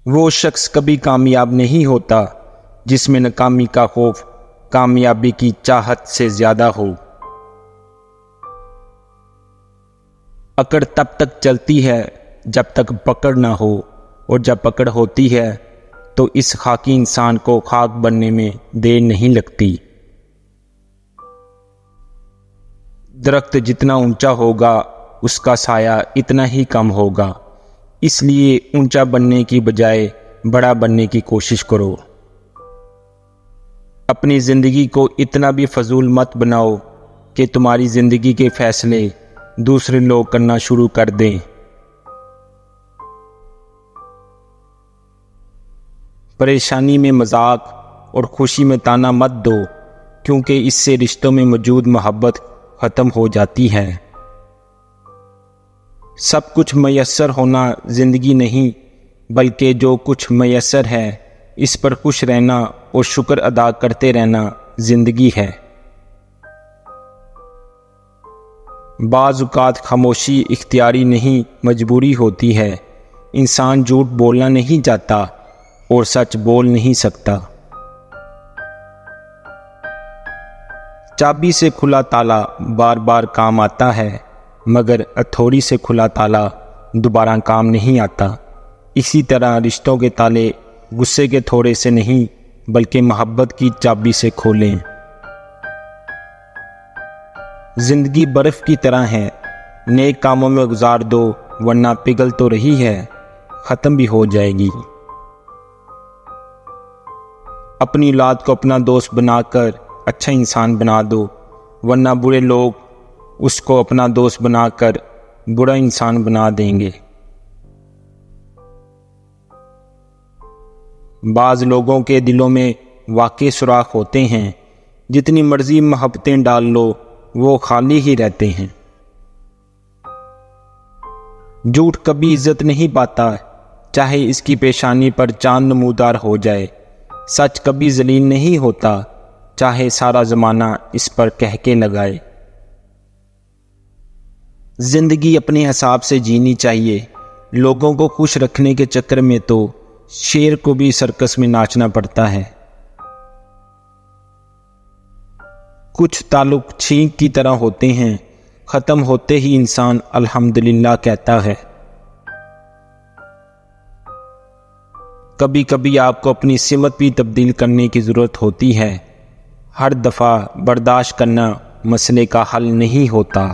وہ شخص کبھی کامیاب نہیں ہوتا جس میں ناکامی کا خوف کامیابی کی چاہت سے زیادہ ہو۔ اکڑ تب تک چلتی ہے جب تک پکڑ نہ ہو، اور جب پکڑ ہوتی ہے تو اس خاکی انسان کو خاک بننے میں دیر نہیں لگتی۔ درخت جتنا اونچا ہوگا اس کا سایہ اتنا ہی کم ہوگا، اس لیے اونچا بننے کی بجائے بڑا بننے کی کوشش کرو۔ اپنی زندگی کو اتنا بھی فضول مت بناؤ کہ تمہاری زندگی کے فیصلے دوسرے لوگ کرنا شروع کر دیں۔ پریشانی میں مذاق اور خوشی میں تانا مت دو، کیونکہ اس سے رشتوں میں موجود محبت ختم ہو جاتی ہے۔ سب کچھ میسر ہونا زندگی نہیں، بلکہ جو کچھ میسر ہے اس پر خوش رہنا اور شکر ادا کرتے رہنا زندگی ہے۔ بعض اوقات خاموشی اختیاری نہیں مجبوری ہوتی ہے۔ انسان جھوٹ بولنا نہیں چاہتا اور سچ بول نہیں سکتا۔ چابی سے کھلا تالا بار بار کام آتا ہے، مگر ہتھوڑی سے کھلا تالا دوبارہ کام نہیں آتا۔ اسی طرح رشتوں کے تالے غصے کے تھوڑے سے نہیں بلکہ محبت کی چابی سے کھولیں۔ زندگی برف کی طرح ہے، نیک کاموں میں گزار دو ورنہ پگھل تو رہی ہے، ختم بھی ہو جائے گی۔ اپنی اولاد کو اپنا دوست بنا کر اچھا انسان بنا دو، ورنہ برے لوگ اس کو اپنا دوست بنا کر برا انسان بنا دیں گے۔ بعض لوگوں کے دلوں میں واقعی سوراخ ہوتے ہیں، جتنی مرضی محبتیں ڈال لو وہ خالی ہی رہتے ہیں۔ جھوٹ کبھی عزت نہیں پاتا، چاہے اس کی پیشانی پر چاند نمودار ہو جائے۔ سچ کبھی ذلیل نہیں ہوتا، چاہے سارا زمانہ اس پر کہکے لگائے۔ زندگی اپنے حساب سے جینی چاہیے۔ لوگوں کو خوش رکھنے کے چکر میں تو شیر کو بھی سرکس میں ناچنا پڑتا ہے۔ کچھ تعلق چھینک کی طرح ہوتے ہیں، ختم ہوتے ہی انسان الحمدللہ کہتا ہے۔ کبھی کبھی آپ کو اپنی سمت بھی تبدیل کرنے کی ضرورت ہوتی ہے۔ ہر دفعہ برداشت کرنا مسئلے کا حل نہیں ہوتا۔